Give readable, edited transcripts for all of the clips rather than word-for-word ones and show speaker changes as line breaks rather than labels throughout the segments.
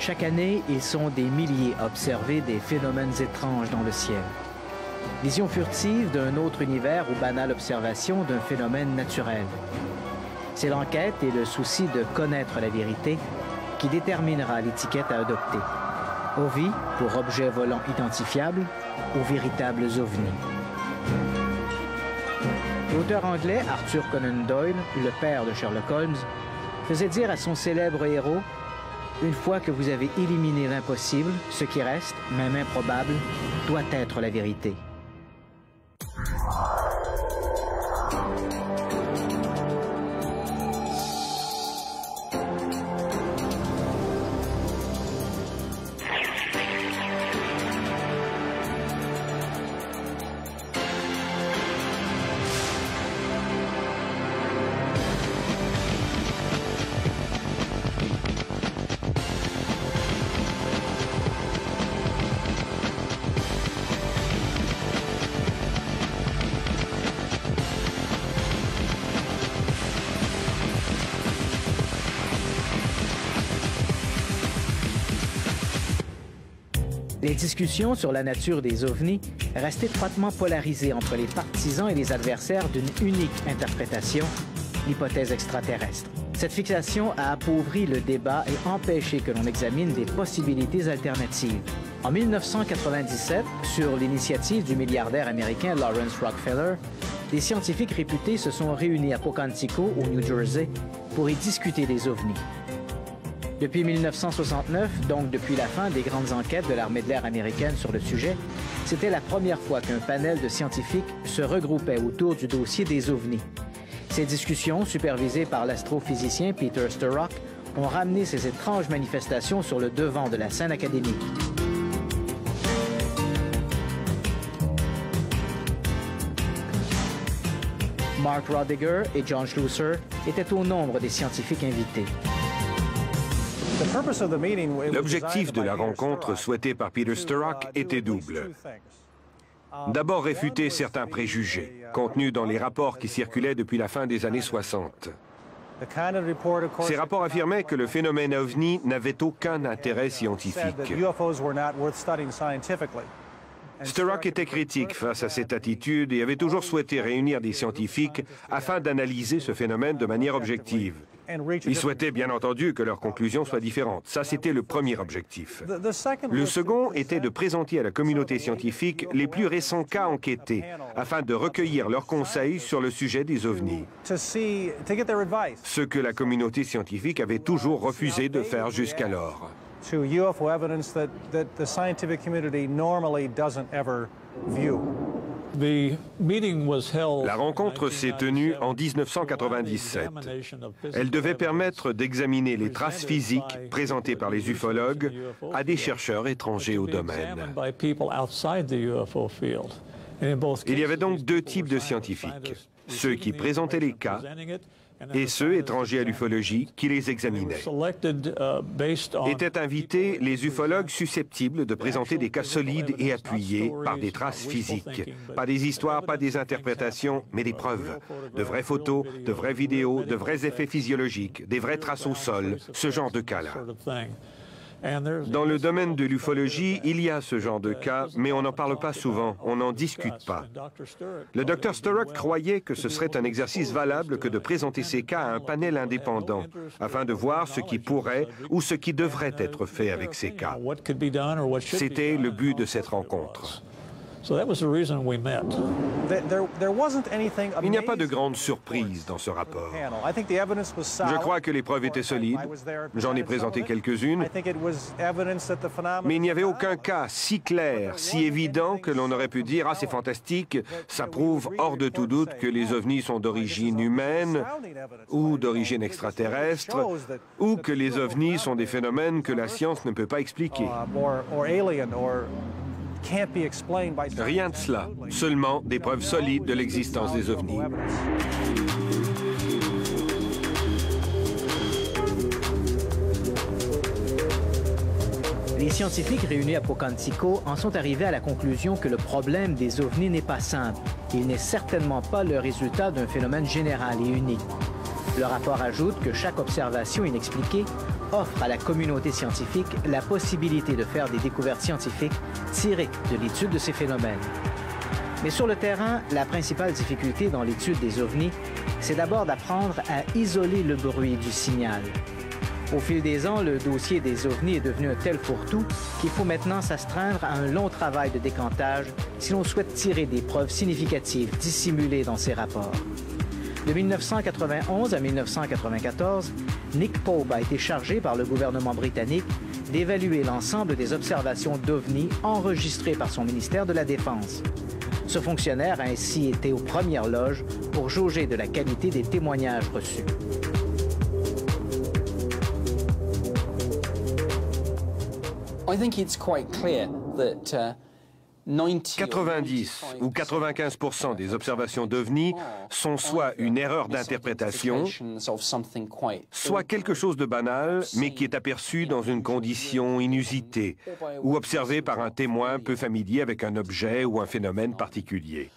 Chaque année, ils sont des milliers à observer des phénomènes étranges dans le ciel. Vision furtive d'un autre univers ou banale observation d'un phénomène naturel. C'est l'enquête et le souci de connaître la vérité qui déterminera l'étiquette à adopter. OVI pour objets volants identifiables ou véritables ovnis. L'auteur anglais Arthur Conan Doyle, le père de Sherlock Holmes, faisait dire à son célèbre héros « Une fois que vous avez éliminé l'impossible, ce qui reste, même improbable, doit être la vérité. » Les discussions sur la nature des ovnis restent étroitement polarisées entre les partisans et les adversaires d'une unique interprétation, l'hypothèse extraterrestre. Cette fixation a appauvri le débat et empêché que l'on examine des possibilités alternatives. En 1997, sur l'initiative du milliardaire américain Lawrence Rockefeller, des scientifiques réputés se sont réunis à Pocantico, au New Jersey, pour y discuter des ovnis. Depuis 1969, donc depuis la fin des grandes enquêtes de l'armée de l'air américaine sur le sujet, c'était la première fois qu'un panel de scientifiques se regroupait autour du dossier des ovnis. Ces discussions, supervisées par l'astrophysicien Peter Sturrock, ont ramené ces étranges manifestations sur le devant de la scène académique. Mark Roediger et John Schlusser étaient au nombre des scientifiques invités.
L'objectif de la rencontre souhaitée par Peter Sturrock était double. D'abord réfuter certains préjugés contenus dans les rapports qui circulaient depuis la fin des années 60. Ces rapports affirmaient que le phénomène OVNI n'avait aucun intérêt scientifique. Sturrock était critique face à cette attitude et avait toujours souhaité réunir des scientifiques afin d'analyser ce phénomène de manière objective. Il souhaitait bien entendu que leurs conclusions soient différentes. Ça, c'était le premier objectif. Le second était de présenter à la communauté scientifique les plus récents cas enquêtés afin de recueillir leurs conseils sur le sujet des ovnis. Ce que la communauté scientifique avait toujours refusé de faire jusqu'alors.
To UFO evidence that the scientific community normally doesn't ever view.
La rencontre s'est tenue en 1997. Elle devait permettre d'examiner les traces physiques présentées par les ufologues à des chercheurs étrangers au domaine. Il y avait donc deux types de scientifiques, ceux qui présentaient les cas et ceux, étrangers à l'ufologie, qui les examinaient. Étaient invités les ufologues susceptibles de présenter des cas solides et appuyés par des traces physiques. Pas des histoires, pas des interprétations, mais des preuves. De vraies photos, de vraies vidéos, de vrais effets physiologiques, des vraies traces au sol, ce genre de cas-là. Dans le domaine de l'ufologie, il y a ce genre de cas, mais on n'en parle pas souvent, on n'en discute pas. Le Dr Sturrock croyait que ce serait un exercice valable que de présenter ces cas à un panel indépendant, afin de voir ce qui pourrait ou ce qui devrait être fait avec ces cas. C'était le but de cette rencontre. Il n'y a pas de grande surprise dans ce rapport. Je crois que les preuves étaient solides. J'en ai présenté quelques-unes. Mais il n'y avait aucun cas si clair, si évident que l'on aurait pu dire « Ah, c'est fantastique, ça prouve hors de tout doute que les ovnis sont d'origine humaine ou d'origine extraterrestre ou que les ovnis sont des phénomènes que la science ne peut pas expliquer. » Rien de cela, seulement des preuves solides de l'existence des ovnis.
Les scientifiques réunis à Pocantico en sont arrivés à la conclusion que le problème des ovnis n'est pas simple. Il n'est certainement pas le résultat d'un phénomène général et unique. Le rapport ajoute que chaque observation inexpliquée offre à la communauté scientifique la possibilité de faire des découvertes scientifiques tirées de l'étude de ces phénomènes. Mais sur le terrain, la principale difficulté dans l'étude des ovnis, c'est d'abord d'apprendre à isoler le bruit du signal. Au fil des ans, le dossier des ovnis est devenu un tel fourre-tout qu'il faut maintenant s'astreindre à un long travail de décantage si l'on souhaite tirer des preuves significatives dissimulées dans ces rapports. De 1991 à 1994, Nick Pope a été chargé par le gouvernement britannique d'évaluer l'ensemble des observations d'ovnis enregistrées par son ministère de la Défense. Ce fonctionnaire a ainsi été aux premières loges pour jauger de la qualité des témoignages reçus.
I think it's quite clear that
90 ou 95% des observations d'OVNI sont soit une erreur d'interprétation, soit quelque chose de banal, mais qui est aperçu dans une condition inusitée, ou observé par un témoin peu familier avec un objet ou un phénomène particulier.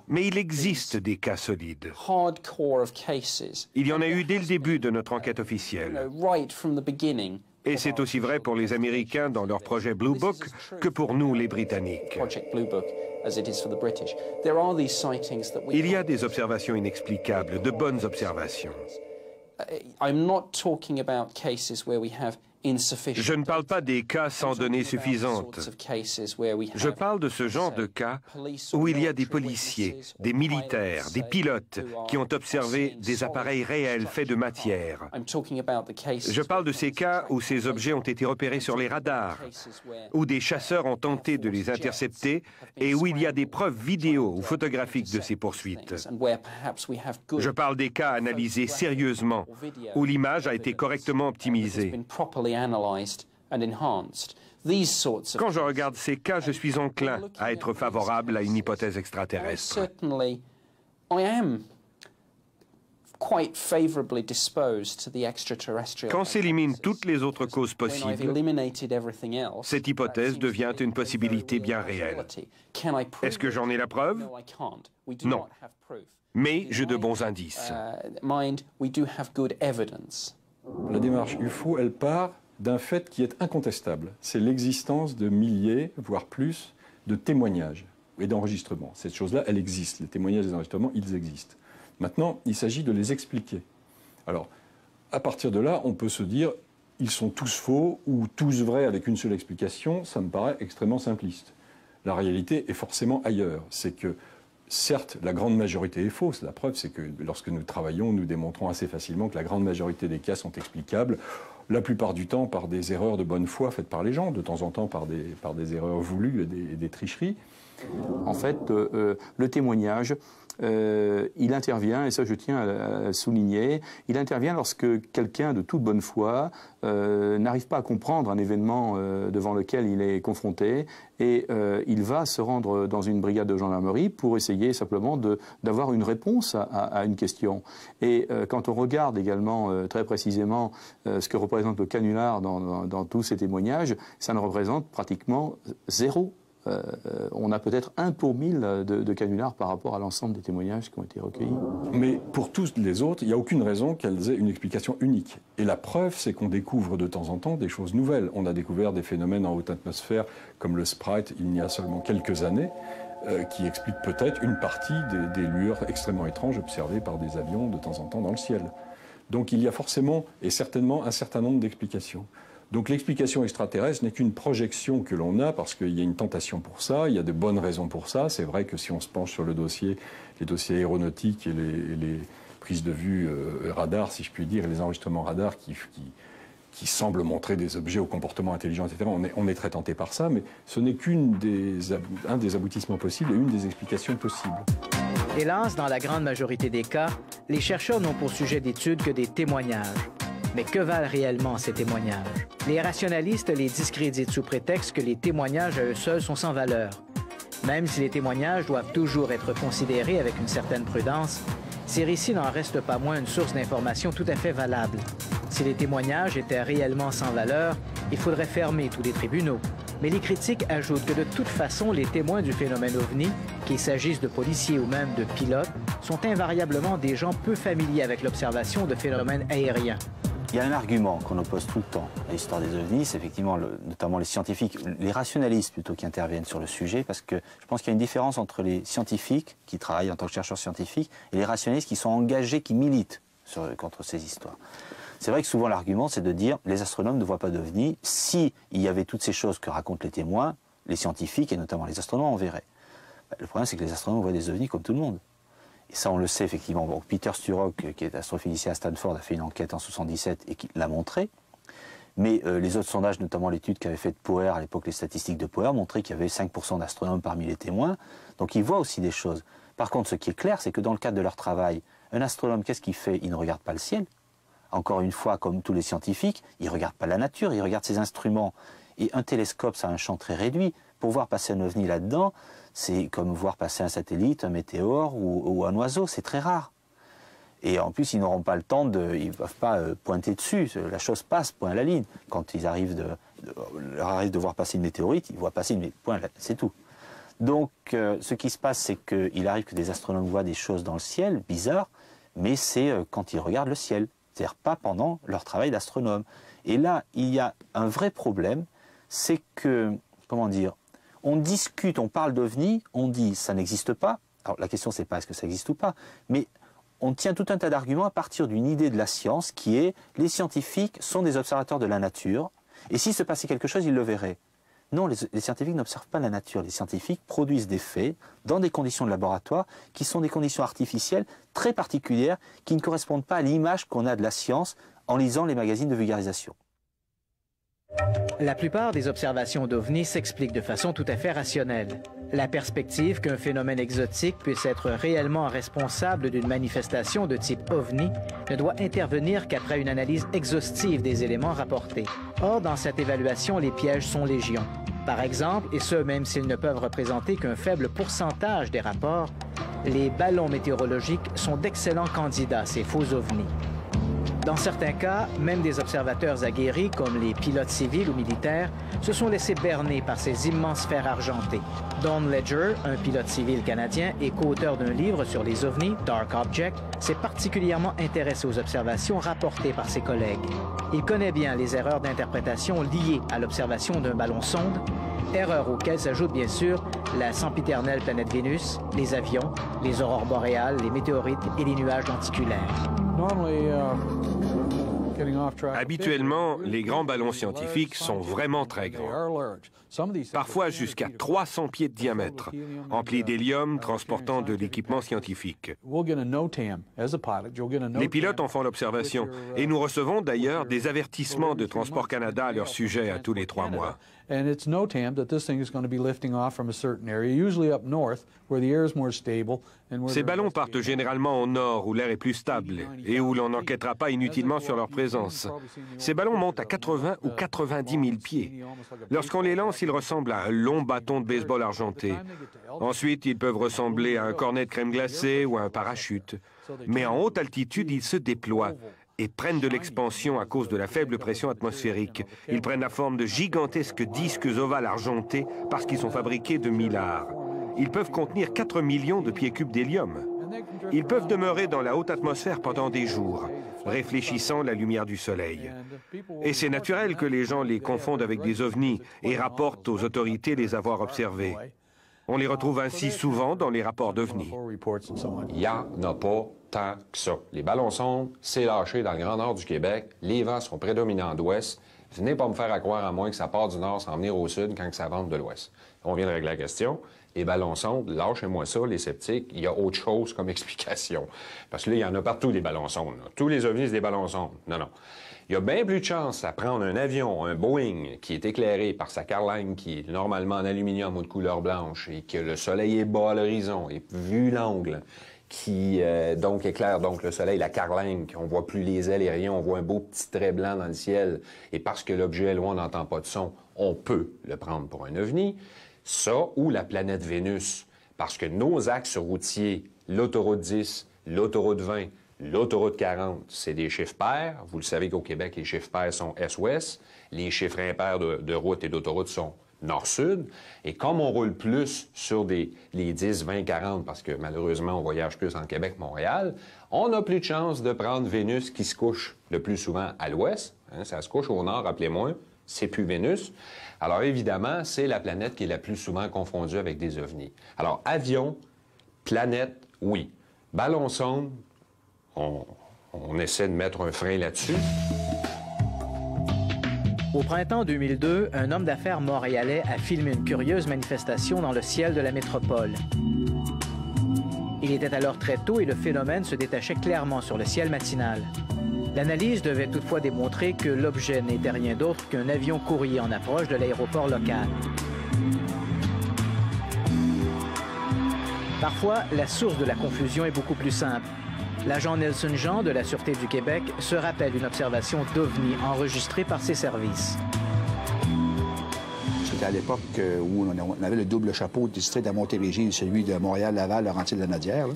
Mais il existe des cas solides. Il y en a eu dès le début de notre enquête officielle. Et c'est aussi vrai pour les Américains dans leur projet Blue Book que pour nous, les Britanniques. Il y a des observations inexplicables, de bonnes observations. Je ne parle pas des cas sans données suffisantes. Je parle de ce genre de cas où il y a des policiers, des militaires, des pilotes qui ont observé des appareils réels faits de matière. Je parle de ces cas où ces objets ont été repérés sur les radars, où des chasseurs ont tenté de les intercepter et où il y a des preuves vidéo ou photographiques de ces poursuites. Je parle des cas analysés sérieusement, où l'image a été correctement optimisée. Quand je regarde ces cas, je suis enclin à être favorable à une hypothèse extraterrestre. Quand s'éliminent toutes les autres causes possibles, cette hypothèse devient une possibilité bien réelle. Est-ce que j'en ai la preuve? Non. Mais j'ai de bons indices.
La démarche UFO, elle part d'un fait qui est incontestable. C'est l'existence de milliers, voire plus, de témoignages et d'enregistrements. Cette chose-là, elle existe. Les témoignages et les enregistrements, ils existent. Maintenant, il s'agit de les expliquer. Alors, à partir de là, on peut se dire, ils sont tous faux ou tous vrais avec une seule explication. Ça me paraît extrêmement simpliste. La réalité est forcément ailleurs. C'est que certes, la grande majorité est fausse. La preuve, c'est que lorsque nous travaillons, nous démontrons assez facilement que la grande majorité des cas sont explicables, la plupart du temps par des erreurs de bonne foi faites par les gens, de temps en temps par des erreurs voulues et des tricheries.
En fait, le témoignage, il intervient, et ça je tiens à souligner, il intervient lorsque quelqu'un de toute bonne foi n'arrive pas à comprendre un événement devant lequel il est confronté et il va se rendre dans une brigade de gendarmerie pour essayer simplement d'avoir une réponse à une question. Et quand on regarde également très précisément ce que représente le canular dans tous ces témoignages, ça ne représente pratiquement zéro. On a peut-être 1 pour 1000 de canulars par rapport à l'ensemble des témoignages qui ont été recueillis.
Mais pour tous les autres, il n'y a aucune raison qu'elles aient une explication unique. Et la preuve, c'est qu'on découvre de temps en temps des choses nouvelles. On a découvert des phénomènes en haute atmosphère, comme le Sprite, il y a seulement quelques années, qui expliquent peut-être une partie des lueurs extrêmement étranges observées par des avions de temps en temps dans le ciel. Donc il y a forcément et certainement un certain nombre d'explications. Donc l'explication extraterrestre n'est qu'une projection que l'on a parce qu'il y a une tentation pour ça, il y a de bonnes raisons pour ça. C'est vrai que si on se penche sur le dossier, les dossiers aéronautiques et les prises de vue radar, si je puis dire, et les enregistrements radar qui semblent montrer des objets au comportement intelligent, etc., on est très tenté par ça, mais ce n'est un des aboutissements possibles et une des explications possibles.
Hélas, dans la grande majorité des cas, les chercheurs n'ont pour sujet d'étude que des témoignages. Mais que valent réellement ces témoignages? Les rationalistes les discréditent sous prétexte que les témoignages à eux seuls sont sans valeur. Même si les témoignages doivent toujours être considérés avec une certaine prudence, ces récits n'en restent pas moins une source d'information tout à fait valable. Si les témoignages étaient réellement sans valeur, il faudrait fermer tous les tribunaux. Mais les critiques ajoutent que de toute façon, les témoins du phénomène OVNI, qu'il s'agisse de policiers ou même de pilotes, sont invariablement des gens peu familiers avec l'observation de phénomènes aériens.
Il y a un argument qu'on oppose tout le temps à l'histoire des ovnis, c'est effectivement, notamment les scientifiques, les rationalistes plutôt qui interviennent sur le sujet, parce que je pense qu'il y a une différence entre les scientifiques qui travaillent en tant que chercheurs scientifiques et les rationalistes qui sont engagés, qui militent contre ces histoires. C'est vrai que souvent l'argument c'est de dire les astronomes ne voient pas d'ovnis, s'il y avait toutes ces choses que racontent les témoins, les scientifiques et notamment les astronomes en verraient. Le problème c'est que les astronomes voient des ovnis comme tout le monde. Et ça, on le sait effectivement. Bon, Peter Sturrock, qui est astrophysicien à Stanford, a fait une enquête en 1977 et qui l'a montré. Mais les autres sondages, notamment l'étude qu'avait faite Poher, à l'époque les statistiques de Poher, montraient qu'il y avait 5% d'astronomes parmi les témoins. Donc ils voient aussi des choses. Par contre, ce qui est clair, c'est que dans le cadre de leur travail, un astronome, qu'est-ce qu'il fait? Il ne regarde pas le ciel. Encore une fois, comme tous les scientifiques, il ne regarde pas la nature, il regarde ses instruments. Et un télescope, ça a un champ très réduit. Pour voir passer un ovni là-dedans, c'est comme voir passer un satellite, un météore ou un oiseau, c'est très rare. Et en plus, ils n'auront pas le temps ils ne peuvent pas pointer dessus, la chose passe, point à la ligne. Quand leur arrive de voir passer une météorite, ils voient passer une point, c'est tout. Donc, ce qui se passe, c'est qu'il arrive que des astronomes voient des choses dans le ciel, bizarres, mais c'est quand ils regardent le ciel, c'est-à-dire pas pendant leur travail d'astronome. Et là, il y a un vrai problème, c'est que, comment dire, on discute, on parle d'OVNI, on dit ça n'existe pas. Alors la question c'est pas est-ce que ça existe ou pas, mais on tient tout un tas d'arguments à partir d'une idée de la science qui est les scientifiques sont des observateurs de la nature et s'il se passait quelque chose, ils le verraient. Non, les scientifiques n'observent pas la nature. Les scientifiques produisent des faits dans des conditions de laboratoire qui sont des conditions artificielles très particulières qui ne correspondent pas à l'image qu'on a de la science en lisant les magazines de vulgarisation.
La plupart des observations d'OVNI s'expliquent de façon tout à fait rationnelle. La perspective qu'un phénomène exotique puisse être réellement responsable d'une manifestation de type OVNI ne doit intervenir qu'après une analyse exhaustive des éléments rapportés. Or, dans cette évaluation, les pièges sont légion. Par exemple, et ce même s'ils ne peuvent représenter qu'un faible pourcentage des rapports, les ballons météorologiques sont d'excellents candidats, ces faux OVNI. Dans certains cas, même des observateurs aguerris, comme les pilotes civils ou militaires, se sont laissés berner par ces immenses sphères argentées. Don Ledger, un pilote civil canadien et co-auteur d'un livre sur les ovnis, Dark Object, s'est particulièrement intéressé aux observations rapportées par ses collègues. Il connaît bien les erreurs d'interprétation liées à l'observation d'un ballon-sonde, erreurs auxquelles s'ajoute bien sûr la sempiternelle planète Vénus, les avions, les aurores boréales, les météorites et les nuages lenticulaires.
Habituellement, les grands ballons scientifiques sont vraiment très grands, parfois jusqu'à 300 pieds de diamètre, emplis d'hélium transportant de l'équipement scientifique. Les pilotes en font l'observation et nous recevons d'ailleurs des avertissements de Transport Canada à leur sujet à tous les 3 mois. Ces ballons partent généralement au nord où l'air est plus stable et où l'on n'enquêtera pas inutilement sur leur présence. Ces ballons montent à 80 ou 90 000 pieds. Lorsqu'on les lance, ils ressemblent à un long bâton de baseball argenté. Ensuite, ils peuvent ressembler à un cornet de crème glacée ou à un parachute. Mais en haute altitude, ils se déploient et prennent de l'expansion à cause de la faible pression atmosphérique. Ils prennent la forme de gigantesques disques ovales argentés parce qu'ils sont fabriqués de millars. Ils peuvent contenir 4 millions de pieds cubes d'hélium. Ils peuvent demeurer dans la haute atmosphère pendant des jours, réfléchissant la lumière du soleil. Et c'est naturel que les gens les confondent avec des ovnis et rapportent aux autorités les avoir observés. On les retrouve ainsi souvent dans les rapports d'OVNI.
Il n'y en a pas tant que ça. Les ballons-sondes, c'est lâché dans le Grand Nord du Québec. Les vents sont prédominants d'ouest. Venez pas me faire à croire à moins que ça part du nord sans venir au sud quand ça vente de l'ouest. On vient de régler la question. Les ballons-sondes, lâchez-moi ça, les sceptiques, il y a autre chose comme explication. Parce que là, il y en a partout des ballons-sondes. Tous les ovnis, c'est des ballons-sondes. Non, non. Il y a bien plus de chance à prendre un avion, un Boeing, qui est éclairé par sa carlingue, qui est normalement en aluminium ou de couleur blanche, et que le soleil est bas à l'horizon, et vu l'angle, qui donc éclaire donc le soleil, la carlingue, on voit plus les ailes et rien, on voit un beau petit trait blanc dans le ciel, et parce que l'objet est loin, on n'entend pas de son, on peut le prendre pour un ovni. Ça, ou la planète Vénus, parce que nos axes routiers, l'autoroute 10, l'autoroute 20, l'autoroute 40, c'est des chiffres pairs. Vous le savez qu'au Québec, les chiffres pairs sont est-ouest. Les chiffres impairs de route et d'autoroute sont nord-sud. Et comme on roule plus sur les 10, 20, 40, parce que malheureusement, on voyage plus en Québec-Montréal, on a plus de chances de prendre Vénus qui se couche le plus souvent à l'ouest. Hein, ça se couche au nord, rappelez-moi, c'est plus Vénus. Alors évidemment, c'est la planète qui est la plus souvent confondue avec des ovnis. Alors avion, planète, oui. Ballon-sonde, on essaie de mettre un frein là-dessus.
Au printemps 2002, un homme d'affaires montréalais a filmé une curieuse manifestation dans le ciel de la métropole. Il était alors très tôt et le phénomène se détachait clairement sur le ciel matinal. L'analyse devait toutefois démontrer que l'objet n'était rien d'autre qu'un avion courrier en approche de l'aéroport local. Parfois, la source de la confusion est beaucoup plus simple. L'agent Nelson Jean de la Sûreté du Québec se rappelle une observation d'OVNI enregistrée par ses services.
C'était à l'époque où on avait le double chapeau du district de Montérégie, celui de Montréal-Laval, Laurentides-la-Naudière.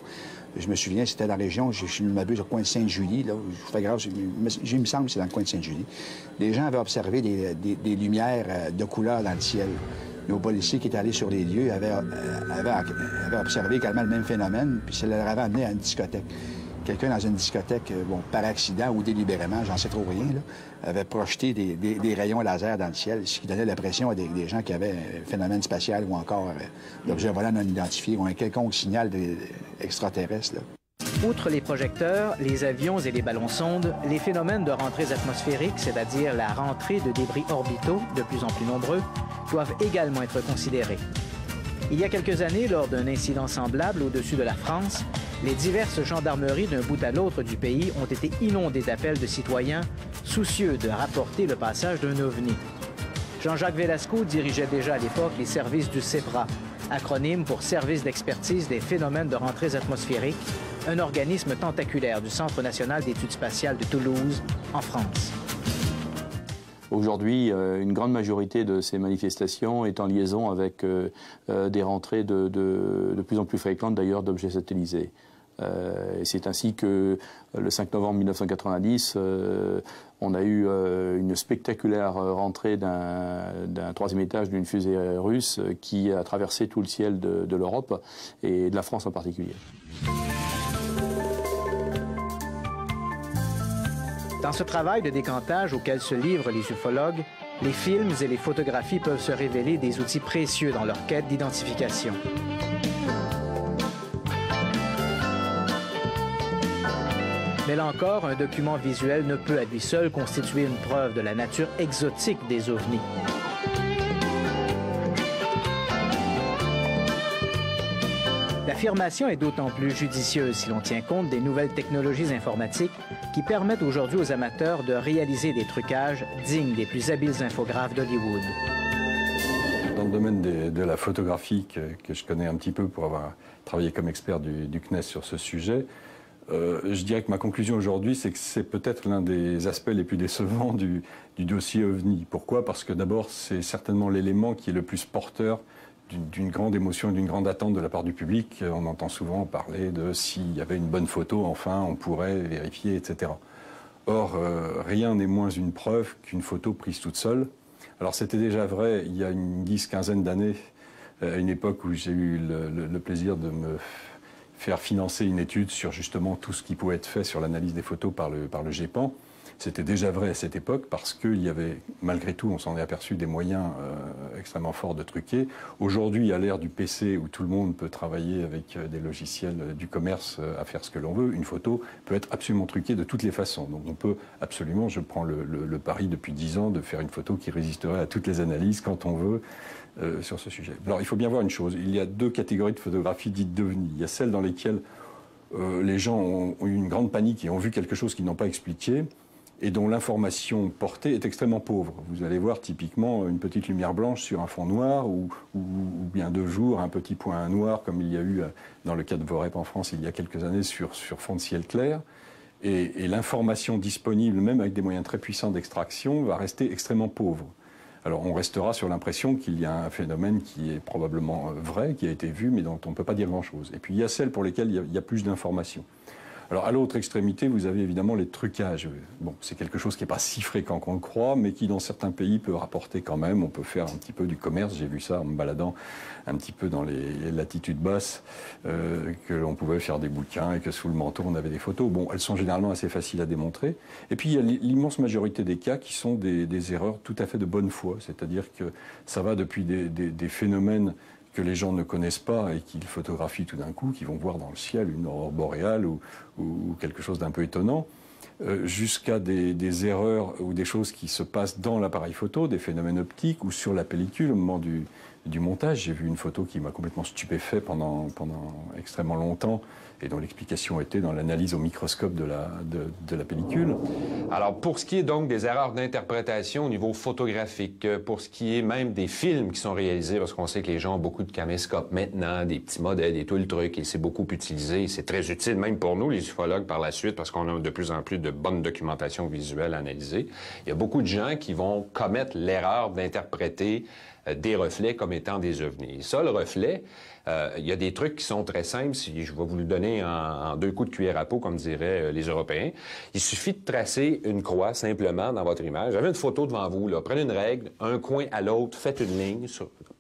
Je me souviens, c'était dans la région, je m'abuse, au coin de Sainte-Julie. Je fais grâce, il me semble que c'est dans le coin de Sainte-Julie. Les gens avaient observé des lumières de couleur dans le ciel. Nos policiers qui étaient allés sur les lieux avaient observé également le même phénomène, puis ça leur avait amené à une discothèque. Quelqu'un dans une discothèque, bon, par accident ou délibérément, j'en sais trop rien, là, avait projeté des rayons laser dans le ciel, ce qui donnait l'impression à des gens qui avaient un phénomène spatial ou encore d'objets volants non identifiés ou un quelconque signal extraterrestre. Là.
Outre les projecteurs, les avions et les ballons-sondes, les phénomènes de rentrées atmosphériques, c'est-à-dire la rentrée de débris orbitaux, de plus en plus nombreux, doivent également être considérés. Il y a quelques années, lors d'un incident semblable au-dessus de la France, les diverses gendarmeries d'un bout à l'autre du pays ont été inondées d'appels de citoyens soucieux de rapporter le passage d'un ovni. Jean-Jacques Velasco dirigeait déjà à l'époque les services du CEPRA, acronyme pour Service d'expertise des phénomènes de rentrées atmosphériques, un organisme tentaculaire du Centre national d'études spatiales de Toulouse, en France.
Aujourd'hui, une grande majorité de ces manifestations est en liaison avec des rentrées de plus en plus fréquentes d'ailleurs d'objets satellisés. C'est ainsi que le 5 novembre 1990, on a eu une spectaculaire rentrée d'un troisième étage d'une fusée russe qui a traversé tout le ciel de l'Europe et de la France en particulier.
Dans ce travail de décantage auquel se livrent les ufologues, les films et les photographies peuvent se révéler des outils précieux dans leur quête d'identification. Mais là encore, un document visuel ne peut à lui seul constituer une preuve de la nature exotique des ovnis. L'affirmation est d'autant plus judicieuse si l'on tient compte des nouvelles technologies informatiques qui permettent aujourd'hui aux amateurs de réaliser des trucages dignes des plus habiles infographes d'Hollywood.
Dans le domaine de la photographie que je connais un petit peu pour avoir travaillé comme expert du CNES sur ce sujet, je dirais que ma conclusion aujourd'hui, c'est que c'est peut-être l'un des aspects les plus décevants du dossier OVNI. Pourquoi? Parce que d'abord, c'est certainement l'élément qui est le plus porteur d'une grande émotion et d'une grande attente de la part du public. On entend souvent parler de s'il y avait une bonne photo, enfin, on pourrait vérifier, etc. Or, rien n'est moins une preuve qu'une photo prise toute seule. Alors, c'était déjà vrai il y a une 10-15 d'années, à une époque où j'ai eu le plaisir de me faire financer une étude sur justement tout ce qui pouvait être fait sur l'analyse des photos par le GEPAN. C'était déjà vrai à cette époque parce qu'il y avait, malgré tout, on s'en est aperçu, des moyens extrêmement forts de truquer. Aujourd'hui, à l'ère du PC où tout le monde peut travailler avec des logiciels du commerce à faire ce que l'on veut, une photo peut être absolument truquée de toutes les façons. Donc on peut absolument, je prends le pari depuis 10 ans, de faire une photo qui résisterait à toutes les analyses quand on veut sur ce sujet. Alors il faut bien voir une chose, il y a deux catégories de photographies dites d'OVNI. Il y a celles dans lesquelles les gens ont eu une grande panique et ont vu quelque chose qu'ils n'ont pas expliqué, et dont l'information portée est extrêmement pauvre. Vous allez voir typiquement une petite lumière blanche sur un fond noir ou bien de jour un petit point noir comme il y a eu dans le cas de VOREP en France il y a quelques années sur fond de ciel clair. Et l'information disponible, même avec des moyens très puissants d'extraction, va rester extrêmement pauvre. Alors on restera sur l'impression qu'il y a un phénomène qui est probablement vrai, qui a été vu, mais dont on ne peut pas dire grand-chose. Et puis il y a celles pour lesquelles il y a plus d'informations. Alors, à l'autre extrémité, vous avez évidemment les trucages. Bon, c'est quelque chose qui n'est pas si fréquent qu'on le croit, mais qui, dans certains pays, peut rapporter quand même. On peut faire un petit peu du commerce. J'ai vu ça en me baladant un petit peu dans les latitudes basses, que l'on pouvait faire des bouquins et que sous le manteau, on avait des photos. Bon, elles sont généralement assez faciles à démontrer. Et puis, il y a l'immense majorité des cas qui sont des erreurs tout à fait de bonne foi. C'est-à-dire que ça va depuis des phénomènes que les gens ne connaissent pas et qu'ils photographient tout d'un coup, qui vont voir dans le ciel une aurore boréale ou quelque chose d'un peu étonnant, jusqu'à des erreurs ou des choses qui se passent dans l'appareil photo, des phénomènes optiques ou sur la pellicule au moment du montage. J'ai vu une photo qui m'a complètement stupéfait pendant extrêmement longtemps et dont l'explication était dans l'analyse au microscope de la pellicule.
Alors, pour ce qui est donc des erreurs d'interprétation au niveau photographique, pour ce qui est même des films qui sont réalisés, parce qu'on sait que les gens ont beaucoup de caméscopes maintenant, des petits modèles et tout le truc, et c'est beaucoup utilisé, c'est très utile même pour nous, les ufologues, par la suite, parce qu'on a de plus en plus de bonne documentation visuelle analysée. Il y a beaucoup de gens qui vont commettre l'erreur d'interpréter des reflets comme étant des ovnis. Et ça, le reflet, il y a des trucs qui sont très simples. Si je vais vous le donner en 2 coups de cuillère à peau, comme diraient les Européens. Il suffit de tracer une croix simplement dans votre image. J'avais une photo devant vous, là. Prenez une règle, un coin à l'autre, faites une ligne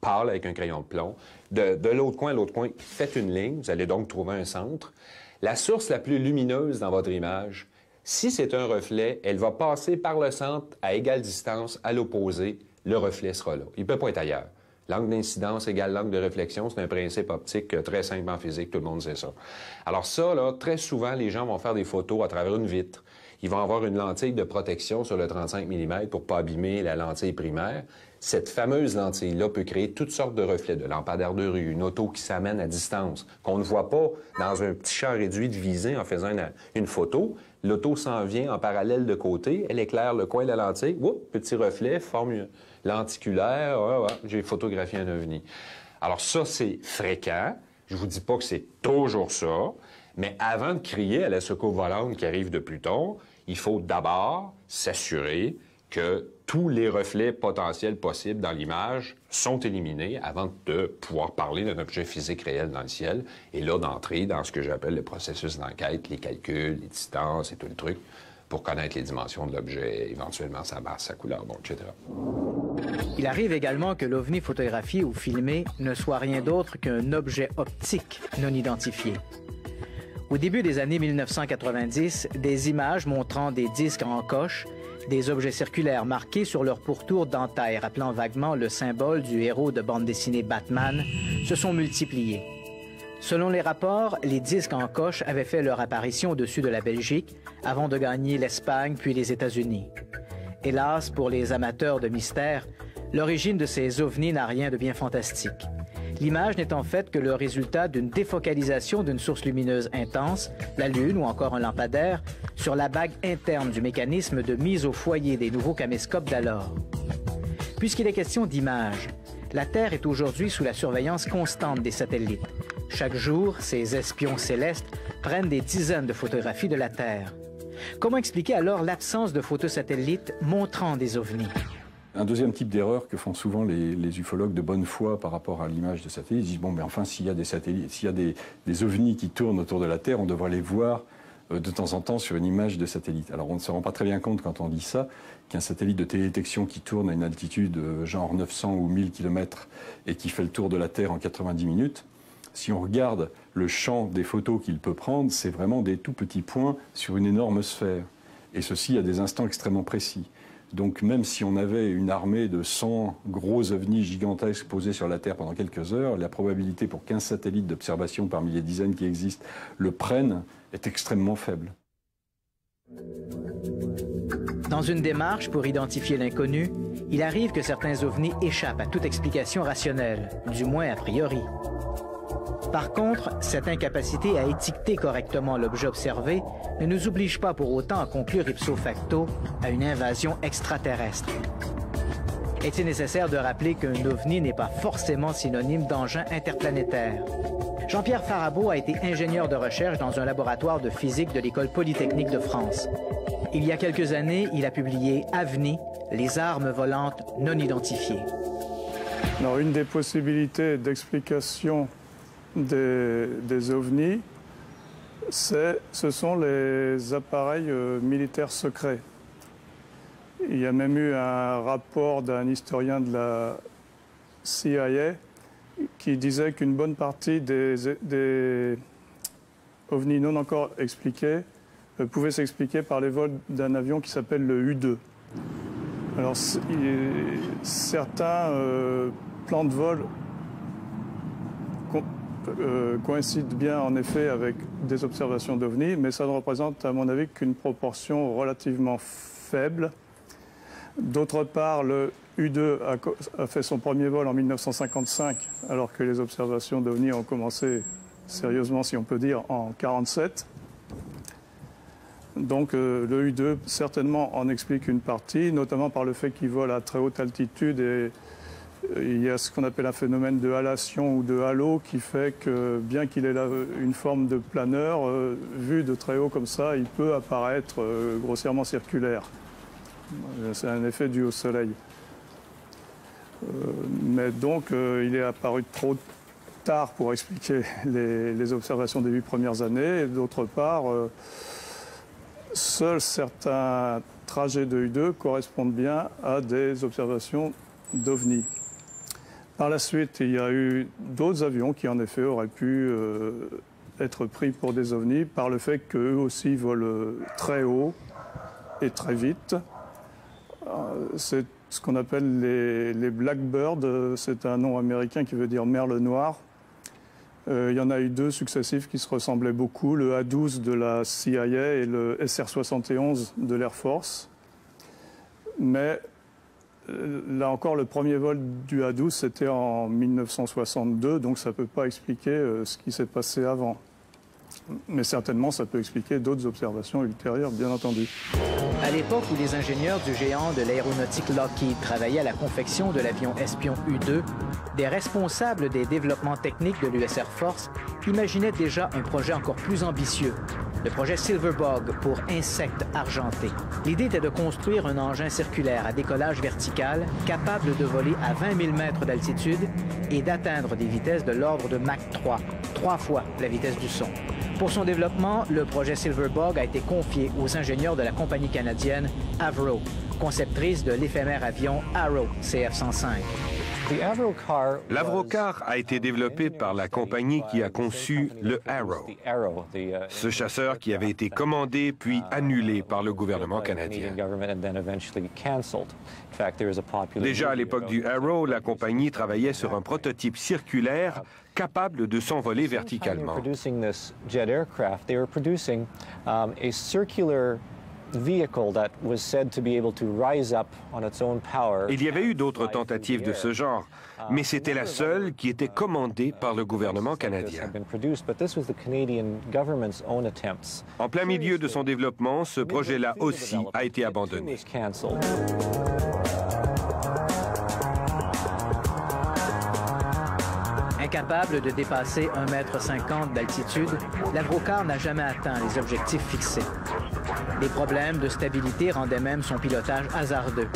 pâle avec un crayon de plomb. De l'autre coin à l'autre coin, faites une ligne. Vous allez donc trouver un centre. La source la plus lumineuse dans votre image, si c'est un reflet, elle va passer par le centre à égale distance à l'opposé. Le reflet sera là. Il ne peut pas être ailleurs. L'angle d'incidence égale l'angle de réflexion, c'est un principe optique très simple en physique, tout le monde sait ça. Alors ça, là, très souvent, les gens vont faire des photos à travers une vitre. Ils vont avoir une lentille de protection sur le 35 mm pour ne pas abîmer la lentille primaire. Cette fameuse lentille-là peut créer toutes sortes de reflets, de lampadaires de rue, une auto qui s'amène à distance, qu'on ne voit pas dans un petit champ réduit de visée en faisant une photo. L'auto s'en vient en parallèle de côté, elle éclaire le coin de la lentille, petit reflet, forme lenticulaire, j'ai photographié un ovni. Alors ça, c'est fréquent. Je vous dis pas que c'est toujours ça, mais avant de crier à la soucoupe volante qui arrive de Pluton, il faut d'abord s'assurer que tous les reflets potentiels possibles dans l'image sont éliminés avant de pouvoir parler d'un objet physique réel dans le ciel, et là, d'entrer dans ce que j'appelle le processus d'enquête, les calculs, les distances et tout le truc, pour connaître les dimensions de l'objet, éventuellement sa masse, sa couleur, bon, etc.
Il arrive également que l'OVNI photographié ou filmé ne soit rien d'autre qu'un objet optique non identifié. Au début des années 1990, des images montrant des disques en encoche, des objets circulaires marqués sur leur pourtour d'entaille, rappelant vaguement le symbole du héros de bande dessinée Batman, se sont multipliées. Selon les rapports, les disques en coche avaient fait leur apparition au-dessus de la Belgique avant de gagner l'Espagne puis les États-Unis. Hélas, pour les amateurs de mystère, l'origine de ces ovnis n'a rien de bien fantastique. L'image n'est en fait que le résultat d'une défocalisation d'une source lumineuse intense, la Lune ou encore un lampadaire, sur la bague interne du mécanisme de mise au foyer des nouveaux caméscopes d'alors. Puisqu'il est question d'image, la Terre est aujourd'hui sous la surveillance constante des satellites. Chaque jour, ces espions célestes prennent des dizaines de photographies de la Terre. Comment expliquer alors l'absence de photos satellites montrant des ovnis?
Un deuxième type d'erreur que font souvent les ufologues de bonne foi par rapport à l'image de satellites, ils disent, bon, mais enfin, s'il y a des satellites, s'il y a des ovnis qui tournent autour de la Terre, on devrait les voir de temps en temps sur une image de satellite. Alors, on ne se rend pas très bien compte quand on dit ça, qu'un satellite de télédétection qui tourne à une altitude genre 900 ou 1000 km et qui fait le tour de la Terre en 90 minutes, si on regarde le champ des photos qu'il peut prendre, c'est vraiment des tout petits points sur une énorme sphère. Et ceci à des instants extrêmement précis. Donc même si on avait une armée de 100 gros ovnis gigantesques posés sur la Terre pendant quelques heures, la probabilité pour qu'un satellite d'observation parmi les dizaines qui existent le prenne est extrêmement faible.
Dans une démarche pour identifier l'inconnu, il arrive que certains ovnis échappent à toute explication rationnelle, du moins a priori. Par contre, cette incapacité à étiqueter correctement l'objet observé ne nous oblige pas pour autant à conclure ipso facto à une invasion extraterrestre. Est-il nécessaire de rappeler qu'un ovni n'est pas forcément synonyme d'engin interplanétaire? Jean-Pierre Farabaud a été ingénieur de recherche dans un laboratoire de physique de l'École polytechnique de France. Il y a quelques années, il a publié AVNI, les armes volantes non identifiées.
Alors, une des possibilités d'explication des ovnis, Ce sont les appareils militaires secrets. Il y a même eu un rapport d'un historien de la CIA qui disait qu'une bonne partie des ovnis non encore expliqués pouvait s'expliquer par les vols d'un avion qui s'appelle le U-2. Alors, certains plans de vol coïncident bien en effet avec des observations d'ovnis, mais ça ne représente à mon avis qu'une proportion relativement faible. D'autre part, le U-2 a fait son premier vol en 1955, alors que les observations d'ovnis ont commencé sérieusement, si on peut dire, en 1947. Donc le U-2 certainement en explique une partie, notamment par le fait qu'il vole à très haute altitude et il y a ce qu'on appelle un phénomène de halation ou de halo qui fait que bien qu'il ait une forme de planeur, vu de très haut comme ça, il peut apparaître grossièrement circulaire. C'est un effet dû au soleil. Mais donc il est apparu trop tard pour expliquer les observations des 8 premières années et d'autre part, seuls certains trajets de U-2 correspondent bien à des observations d'OVNI. Par la suite, il y a eu d'autres avions qui, en effet, auraient pu être pris pour des ovnis par le fait qu'eux aussi volent très haut et très vite. C'est ce qu'on appelle les Blackbirds. C'est un nom américain qui veut dire merle noir. Il y en a eu 2 successifs qui se ressemblaient beaucoup, le A-12 de la CIA et le SR-71 de l'Air Force. Mais là encore, le premier vol du A-12, c'était en 1962, donc ça ne peut pas expliquer ce qui s'est passé avant. Mais certainement, ça peut expliquer d'autres observations ultérieures, bien entendu.
À l'époque où les ingénieurs du géant de l'aéronautique Lockheed travaillaient à la confection de l'avion espion U-2, des responsables des développements techniques de l'US Air Force imaginaient déjà un projet encore plus ambitieux, le projet Silverbug pour insectes argentés. L'idée était de construire un engin circulaire à décollage vertical capable de voler à 20 000 mètres d'altitude et d'atteindre des vitesses de l'ordre de Mach 3, 3 fois la vitesse du son. Pour son développement, le projet Silverbug a été confié aux ingénieurs de la compagnie canadienne Avro, conceptrice de l'éphémère avion Arrow CF-105.
L'Avrocar a été développé par la compagnie qui a conçu le Arrow, ce chasseur qui avait été commandé puis annulé par le gouvernement canadien. Déjà à l'époque du Arrow, la compagnie travaillait sur un prototype circulaire capable de s'envoler verticalement. Il y avait eu d'autres tentatives de ce genre, mais c'était la seule qui était commandée par le gouvernement canadien. En plein milieu de son développement, ce projet-là aussi a été abandonné.
Incapable de dépasser 1,50 m d'altitude, l'Avrocar n'a jamais atteint les objectifs fixés. Les problèmes de stabilité rendaient même son pilotage hasardeux.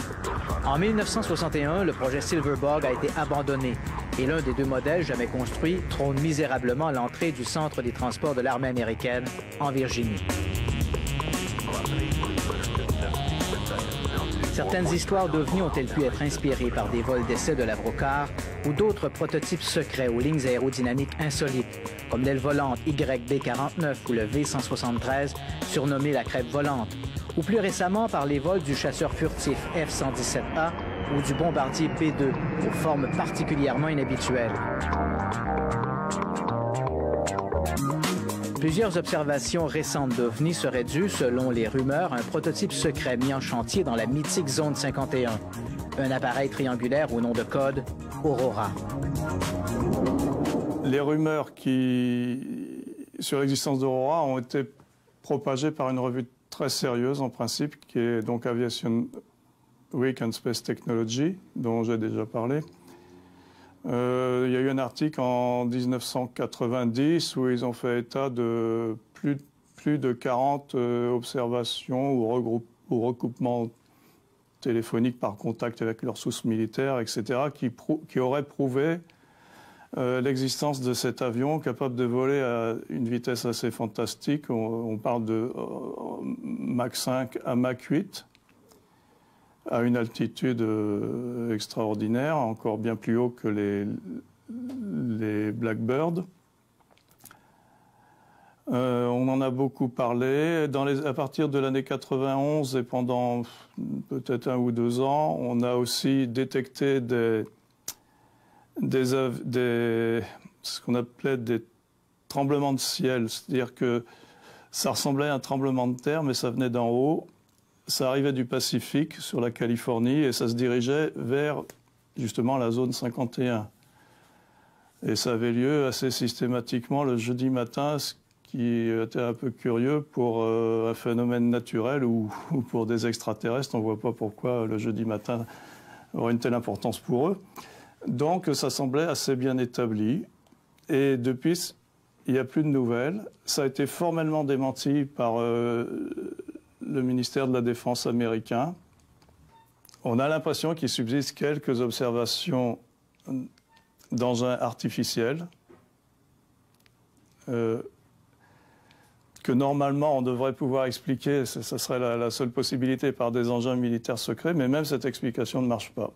En 1961, le projet Silverbug a été abandonné et l'un des 2 modèles jamais construits trône misérablement à l'entrée du centre des transports de l'armée américaine en Virginie. Certaines histoires d'OVNI ont-elles pu être inspirées par des vols d'essai de l'Avrocar ou d'autres prototypes secrets aux lignes aérodynamiques insolites, comme l'aile volante YB-49 ou le V-173, surnommé la crêpe volante, ou plus récemment par les vols du chasseur furtif F-117A ou du bombardier B-2, aux formes particulièrement inhabituelles. Plusieurs observations récentes d'OVNI seraient dues, selon les rumeurs, à un prototype secret mis en chantier dans la mythique Zone 51, un appareil triangulaire au nom de code Aurora.
Les rumeurs sur l'existence d'Aurora ont été propagées par une revue très sérieuse, en principe, qui est donc Aviation Week and Space Technology, dont j'ai déjà parlé. Il y a eu un article en 1990 où ils ont fait état de plus de 40 observations ou recoupements téléphoniques par contact avec leurs sources militaires, etc., qui auraient prouvé l'existence de cet avion capable de voler à une vitesse assez fantastique. On parle de Mach 5 à Mach 8, à une altitude extraordinaire, encore bien plus haut que les Blackbird. On en a beaucoup parlé. À partir de l'année 91 et pendant peut-être 1 ou 2 ans, on a aussi détecté ce qu'on appelait des tremblements de ciel. C'est-à-dire que ça ressemblait à un tremblement de terre, mais ça venait d'en haut. Ça arrivait du Pacifique, sur la Californie, et ça se dirigeait vers, justement, la zone 51. Et ça avait lieu assez systématiquement le jeudi matin, ce qui était un peu curieux pour un phénomène naturel ou pour des extraterrestres. On ne voit pas pourquoi le jeudi matin aurait une telle importance pour eux. Donc ça semblait assez bien établi. Et depuis, il n'y a plus de nouvelles. Ça a été formellement démenti par le ministère de la Défense américain. On a l'impression qu'il subsiste quelques observations d'engins artificiels que normalement on devrait pouvoir expliquer, ce serait la seule possibilité, par des engins militaires secrets, mais même cette explication ne marche pas.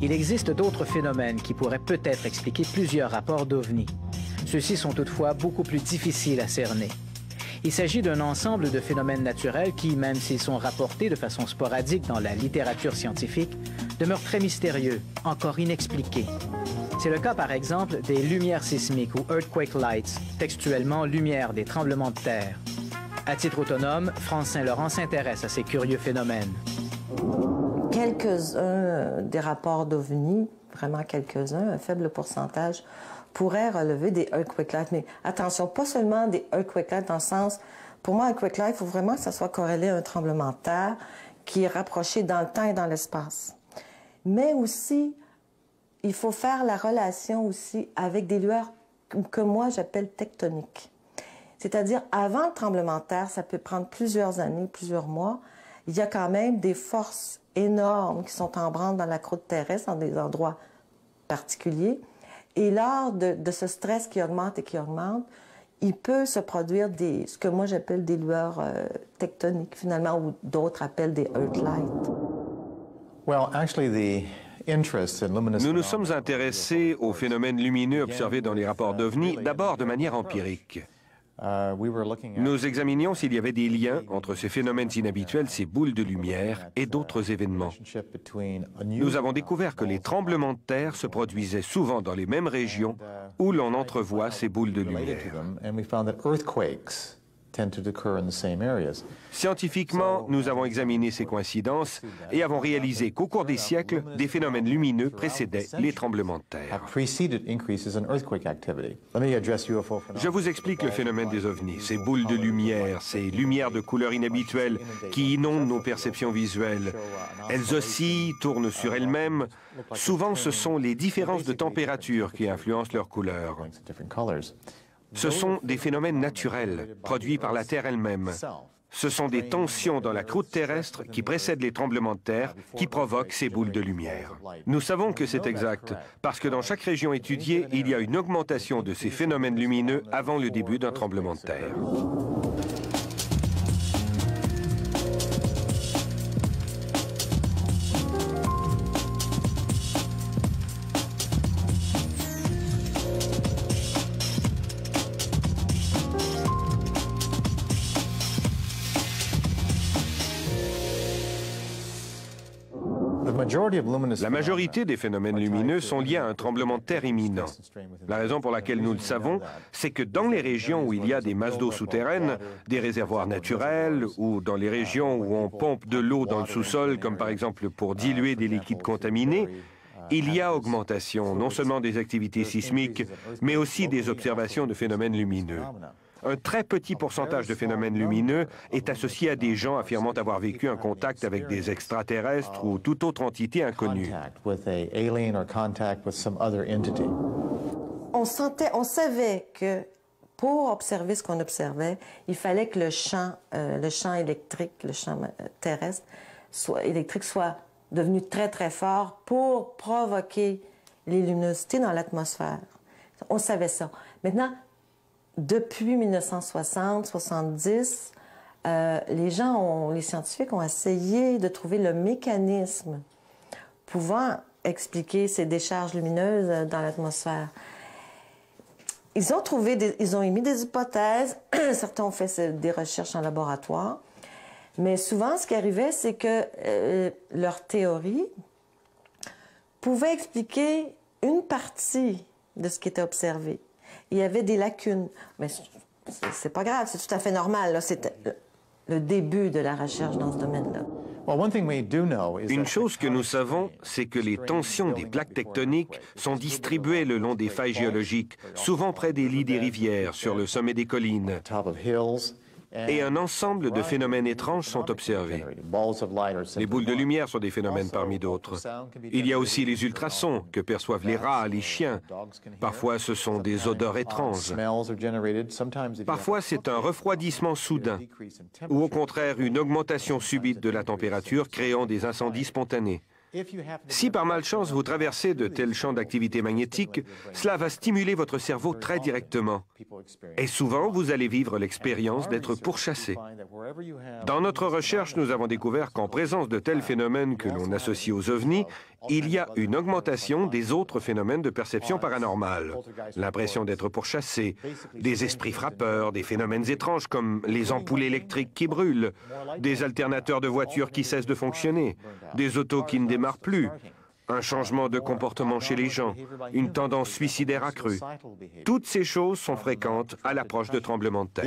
Il existe d'autres phénomènes qui pourraient peut-être expliquer plusieurs rapports d'OVNI. Ceux-ci sont toutefois beaucoup plus difficiles à cerner. Il s'agit d'un ensemble de phénomènes naturels qui, même s'ils sont rapportés de façon sporadique dans la littérature scientifique, demeurent très mystérieux, encore inexpliqués. C'est le cas, par exemple, des lumières sismiques ou earthquake lights, textuellement lumière des tremblements de terre. À titre autonome, France Saint-Laurent s'intéresse à ces curieux phénomènes.
Quelques-uns des rapports d'OVNI, vraiment quelques-uns, un faible pourcentage, pourraient relever des earthquake lights. Mais attention, pas seulement des earthquake lights dans le sens... Pour moi, un earthquake light, il faut vraiment que ça soit corrélé à un tremblement de terre qui est rapproché dans le temps et dans l'espace. Mais aussi, il faut faire la relation aussi avec des lueurs que moi j'appelle tectoniques. C'est-à-dire, avant le tremblement de terre, ça peut prendre plusieurs années, plusieurs mois, il y a quand même des forces énormes qui sont en branle dans la croûte terrestre, dans des endroits particuliers. Et lors de ce stress qui augmente et qui augmente, il peut se produire ce que moi j'appelle des lueurs tectoniques, finalement, ou d'autres appellent des earth lights.
Nous nous sommes intéressés aux phénomènes lumineux observés dans les rapports d'OVNI, d'abord de manière empirique. Nous examinions s'il y avait des liens entre ces phénomènes inhabituels, ces boules de lumière, et d'autres événements. Nous avons découvert que les tremblements de terre se produisaient souvent dans les mêmes régions où l'on entrevoit ces boules de lumière. Scientifiquement, nous avons examiné ces coïncidences et avons réalisé qu'au cours des siècles, des phénomènes lumineux précédaient les tremblements de terre. Je vous explique le phénomène des ovnis, ces boules de lumière, ces lumières de couleurs inhabituelles qui inondent nos perceptions visuelles. Elles oscillent, tournent sur elles-mêmes. Souvent, ce sont les différences de température qui influencent leur couleur. Ce sont des phénomènes naturels, produits par la Terre elle-même. Ce sont des tensions dans la croûte terrestre qui précèdent les tremblements de terre qui provoquent ces boules de lumière. Nous savons que c'est exact, parce que dans chaque région étudiée, il y a une augmentation de ces phénomènes lumineux avant le début d'un tremblement de terre. La majorité des phénomènes lumineux sont liés à un tremblement de terre imminent. La raison pour laquelle nous le savons, c'est que dans les régions où il y a des masses d'eau souterraines, des réservoirs naturels, ou dans les régions où on pompe de l'eau dans le sous-sol, comme par exemple pour diluer des liquides contaminés, il y a augmentation non seulement des activités sismiques, mais aussi des observations de phénomènes lumineux. Un très petit pourcentage de phénomènes lumineux est associé à des gens affirmant avoir vécu un contact avec des extraterrestres ou toute autre entité inconnue.
On savait que pour observer ce qu'on observait, il fallait que le champ électrique, le champ terrestre, électrique soit devenu très, très fort pour provoquer les luminosités dans l'atmosphère. On savait ça. Maintenant, depuis 1960-70, les scientifiques ont essayé de trouver le mécanisme pouvant expliquer ces décharges lumineuses dans l'atmosphère. Ils ont émis des hypothèses. Certains ont fait des recherches en laboratoire. Mais souvent, ce qui arrivait, c'est que leur théorie pouvait expliquer une partie de ce qui était observé. Il y avait des lacunes. Mais c'est pas grave, c'est tout à fait normal. C'était le début de la recherche dans ce domaine-là.
Une chose que nous savons, c'est que les tensions des plaques tectoniques sont distribuées le long des failles géologiques, souvent près des lits des rivières, sur le sommet des collines. Et un ensemble de phénomènes étranges sont observés. Les boules de lumière sont des phénomènes parmi d'autres. Il y a aussi les ultrasons que perçoivent les rats, les chiens. Parfois, ce sont des odeurs étranges. Parfois, c'est un refroidissement soudain ou au contraire une augmentation subite de la température créant des incendies spontanés. Si par malchance vous traversez de tels champs d'activité magnétique, cela va stimuler votre cerveau très directement. Et souvent, vous allez vivre l'expérience d'être pourchassé. Dans notre recherche, nous avons découvert qu'en présence de tels phénomènes que l'on associe aux ovnis, il y a une augmentation des autres phénomènes de perception paranormale. L'impression d'être pourchassé, des esprits frappeurs, des phénomènes étranges comme les ampoules électriques qui brûlent, des alternateurs de voitures qui cessent de fonctionner, des autos qui ne démarrent plus, un changement de comportement chez les gens, une tendance suicidaire accrue. Toutes ces choses sont fréquentes à l'approche de tremblements de terre.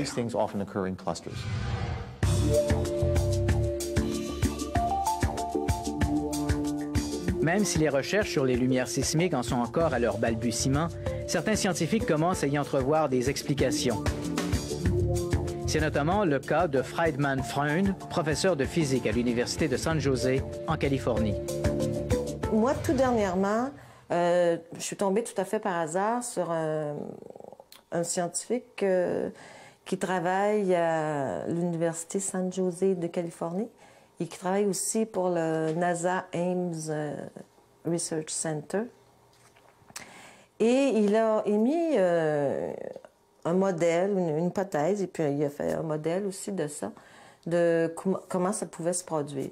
Même si les recherches sur les lumières sismiques en sont encore à leur balbutiement, certains scientifiques commencent à y entrevoir des explications. C'est notamment le cas de Friedemann Freund, professeur de physique à l'Université de San José, en Californie.
Moi, tout dernièrement, je suis tombée tout à fait par hasard sur un scientifique qui travaille à l'Université San José de Californie et qui travaille aussi pour le NASA Ames Research Center. Et il a émis un modèle, une hypothèse, et puis il a fait un modèle aussi de ça, de comment ça pouvait se produire.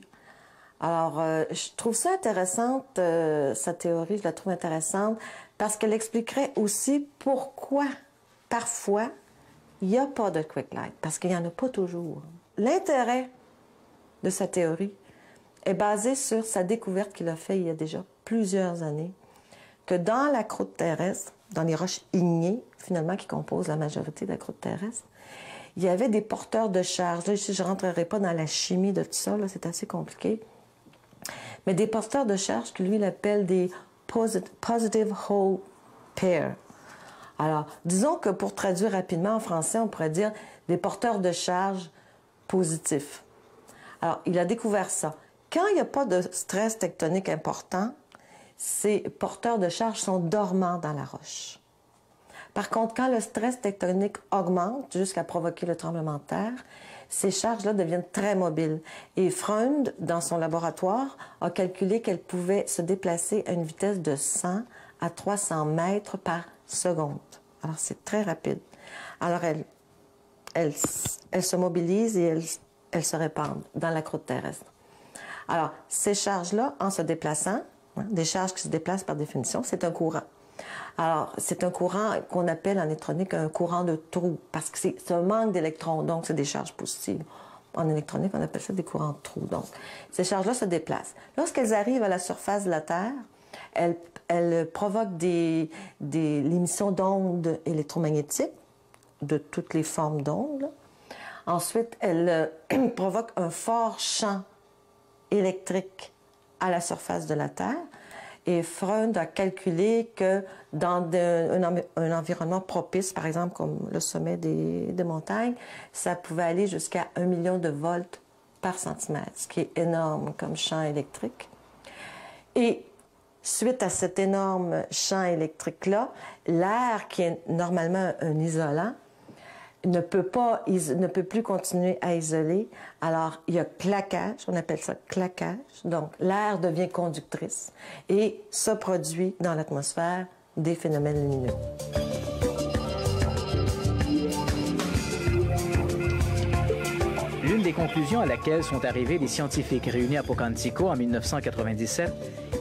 Alors, je trouve ça intéressante, sa théorie, je la trouve intéressante, parce qu'elle expliquerait aussi pourquoi, parfois, il n'y a pas de quick light, parce qu'il n'y en a pas toujours. L'intérêt de sa théorie est basé sur sa découverte qu'il a faite il y a déjà plusieurs années, que dans la croûte terrestre, dans les roches ignées, finalement, qui composent la majorité de la croûte terrestre, il y avait des porteurs de charge. Là, je ne rentrerai pas dans la chimie de tout ça, c'est assez compliqué. Mais des porteurs de charge que lui, il appelle des positive hole pair. Alors, disons que pour traduire rapidement en français, on pourrait dire des porteurs de charge positifs. Alors, il a découvert ça. Quand il n'y a pas de stress tectonique important, ces porteurs de charge sont dormants dans la roche. Par contre, quand le stress tectonique augmente jusqu'à provoquer le tremblement de terre, ces charges-là deviennent très mobiles. Et Freund, dans son laboratoire, a calculé qu'elles pouvaient se déplacer à une vitesse de 100 à 300 mètres par seconde. Alors, c'est très rapide. Alors, elles se mobilisent et elles se répandent dans la croûte terrestre. Alors, ces charges-là, en se déplaçant, des charges qui se déplacent par définition, c'est un courant. Alors, c'est un courant qu'on appelle en électronique un courant de trou, parce que c'est un manque d'électrons, donc c'est des charges positives. En électronique, on appelle ça des courants de trou. Donc, ces charges-là se déplacent. Lorsqu'elles arrivent à la surface de la Terre, elles provoquent l'émission d'ondes électromagnétiques, de toutes les formes d'ondes. Ensuite, elles provoquent un fort champ électrique à la surface de la Terre. Et Freund a calculé que dans un environnement propice, par exemple comme le sommet des montagnes, ça pouvait aller jusqu'à 1 million de volts par centimètre, ce qui est énorme comme champ électrique. Et suite à cet énorme champ électrique-là, l'air, qui est normalement un isolant, il ne peut plus continuer à isoler. Alors, il y a claquage, on appelle ça claquage. Donc, l'air devient conductrice et ça produit dans l'atmosphère des phénomènes lumineux.
L'une des conclusions à laquelle sont arrivés les scientifiques réunis à Pocantico en 1997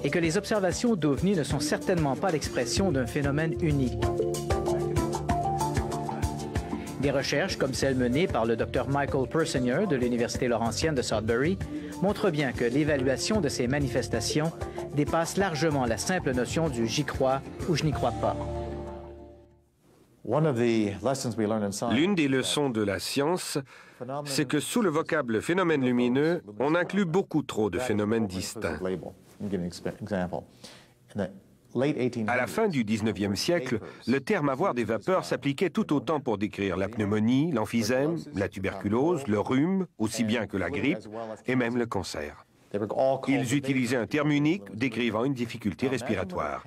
est que les observations d'OVNI ne sont certainement pas l'expression d'un phénomène unique. Des recherches, comme celles menées par le Dr Michael Persinger de l'Université Laurentienne de Sudbury, montrent bien que l'évaluation de ces manifestations dépasse largement la simple notion du « j'y crois » ou « je n'y crois pas ».
L'une des leçons de la science, c'est que sous le vocable phénomène lumineux, on inclut beaucoup trop de phénomènes distincts. À la fin du 19e siècle, le terme « avoir des vapeurs » s'appliquait tout autant pour décrire la pneumonie, l'emphysème, la tuberculose, le rhume, aussi bien que la grippe, et même le cancer. Ils utilisaient un terme unique décrivant une difficulté respiratoire.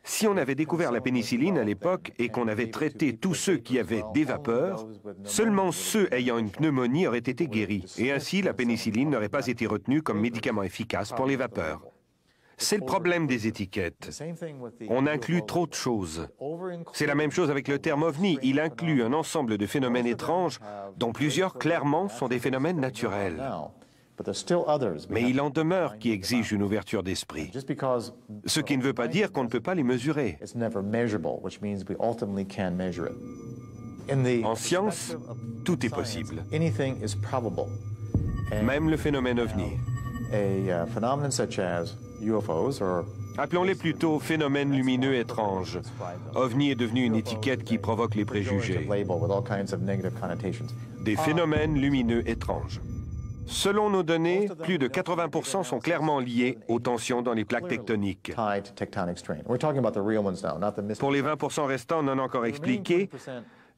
Si on avait découvert la pénicilline à l'époque et qu'on avait traité tous ceux qui avaient des vapeurs, seulement ceux ayant une pneumonie auraient été guéris, et ainsi la pénicilline n'aurait pas été retenue comme médicament efficace pour les vapeurs. C'est le problème des étiquettes. On inclut trop de choses. C'est la même chose avec le terme OVNI. Il inclut un ensemble de phénomènes étranges, dont plusieurs clairement sont des phénomènes naturels. Mais il en demeure qui exigent une ouverture d'esprit. Ce qui ne veut pas dire qu'on ne peut pas les mesurer. En science, tout est possible. Même le phénomène OVNI. Appelons-les plutôt phénomènes lumineux étranges. OVNI est devenu une étiquette qui provoque les préjugés. Des phénomènes lumineux étranges. Selon nos données, plus de 80% sont clairement liés aux tensions dans les plaques tectoniques. Pour les 20% restants non encore expliqués,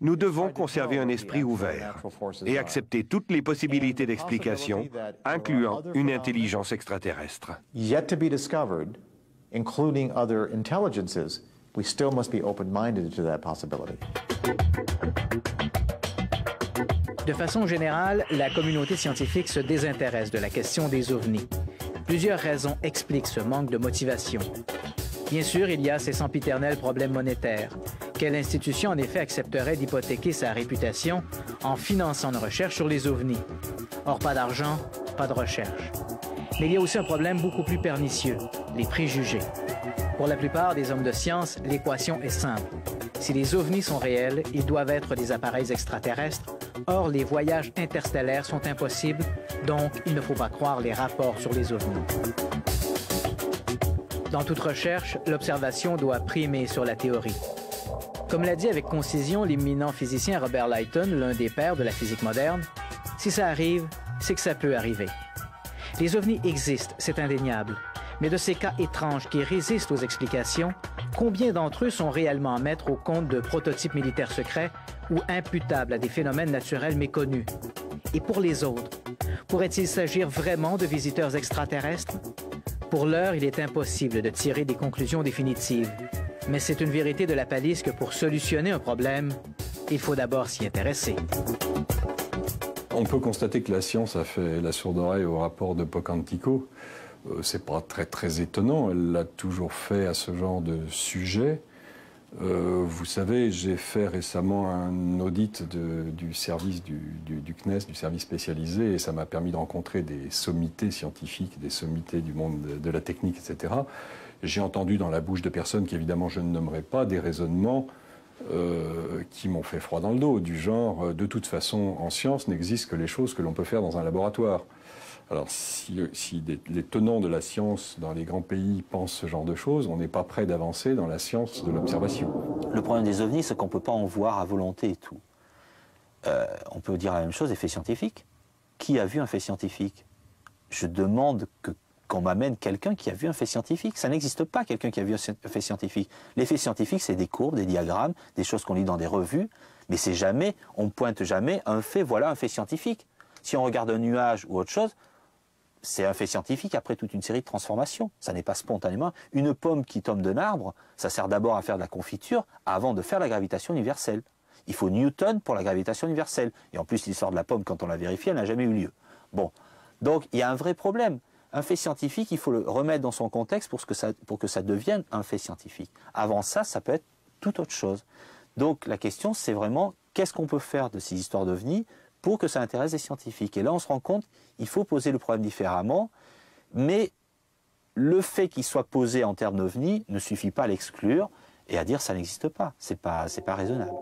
nous devons conserver un esprit ouvert et accepter toutes les possibilités d'explication, incluant une intelligence extraterrestre.
De façon générale, la communauté scientifique se désintéresse de la question des ovnis. Plusieurs raisons expliquent ce manque de motivation. Bien sûr, il y a ces sempiternels problèmes monétaires. Quelle institution, en effet, accepterait d'hypothéquer sa réputation en finançant une recherche sur les ovnis? Or, pas d'argent, pas de recherche. Mais il y a aussi un problème beaucoup plus pernicieux, les préjugés. Pour la plupart des hommes de science, l'équation est simple. Si les ovnis sont réels, ils doivent être des appareils extraterrestres. Or, les voyages interstellaires sont impossibles, donc il ne faut pas croire les rapports sur les ovnis. Dans toute recherche, l'observation doit primer sur la théorie. Comme l'a dit avec concision l'éminent physicien Robert Lighton, l'un des pères de la physique moderne, si ça arrive, c'est que ça peut arriver. Les ovnis existent, c'est indéniable. Mais de ces cas étranges qui résistent aux explications, combien d'entre eux sont réellement à mettre au compte de prototypes militaires secrets ou imputables à des phénomènes naturels méconnus? Et pour les autres, pourrait-il s'agir vraiment de visiteurs extraterrestres? Pour l'heure, il est impossible de tirer des conclusions définitives. Mais c'est une vérité de la palisse que pour solutionner un problème, il faut d'abord s'y intéresser.
On peut constater que la science a fait la sourde oreille au rapport de Pocantico. C'est pas très étonnant, elle l'a toujours fait à ce genre de sujet. Vous savez, j'ai fait récemment un audit du service du CNES, du service spécialisé, et ça m'a permis de rencontrer des sommités scientifiques, des sommités du monde de la technique, etc. J'ai entendu dans la bouche de personnes qu'évidemment je ne nommerai pas des raisonnements qui m'ont fait froid dans le dos, du genre, de toute façon, en science, n'existent que les choses que l'on peut faire dans un laboratoire. Alors, si les tenants de la science dans les grands pays pensent ce genre de choses, on n'est pas prêt d'avancer dans la science de l'observation.
Le problème des ovnis, c'est qu'on ne peut pas en voir à volonté et tout. On peut dire la même chose des faits scientifiques. Qui a vu un fait scientifique? Je demande qu'on m'amène quelqu'un qui a vu un fait scientifique. Ça n'existe pas, quelqu'un qui a vu un fait scientifique. Les faits scientifiques, c'est des courbes, des diagrammes, des choses qu'on lit dans des revues, mais c'est jamais, on ne pointe jamais un fait, voilà un fait scientifique. Si on regarde un nuage ou autre chose, c'est un fait scientifique après toute une série de transformations. Ça n'est pas spontanément. Une pomme qui tombe d'un arbre, ça sert d'abord à faire de la confiture avant de faire la gravitation universelle. Il faut Newton pour la gravitation universelle. Et en plus, l'histoire de la pomme, quand on l'a vérifiée, elle n'a jamais eu lieu. Bon, donc il y a un vrai problème. Un fait scientifique, il faut le remettre dans son contexte pour que ça devienne un fait scientifique. Avant ça, ça peut être tout autre chose. Donc la question, c'est vraiment qu'est-ce qu'on peut faire de ces histoires d'OVNI pour que ça intéresse les scientifiques. Et là, on se rend compte qu'il faut poser le problème différemment, mais le fait qu'il soit posé en termes d'OVNI ne suffit pas à l'exclure et à dire ça n'existe pas. C'est pas raisonnable.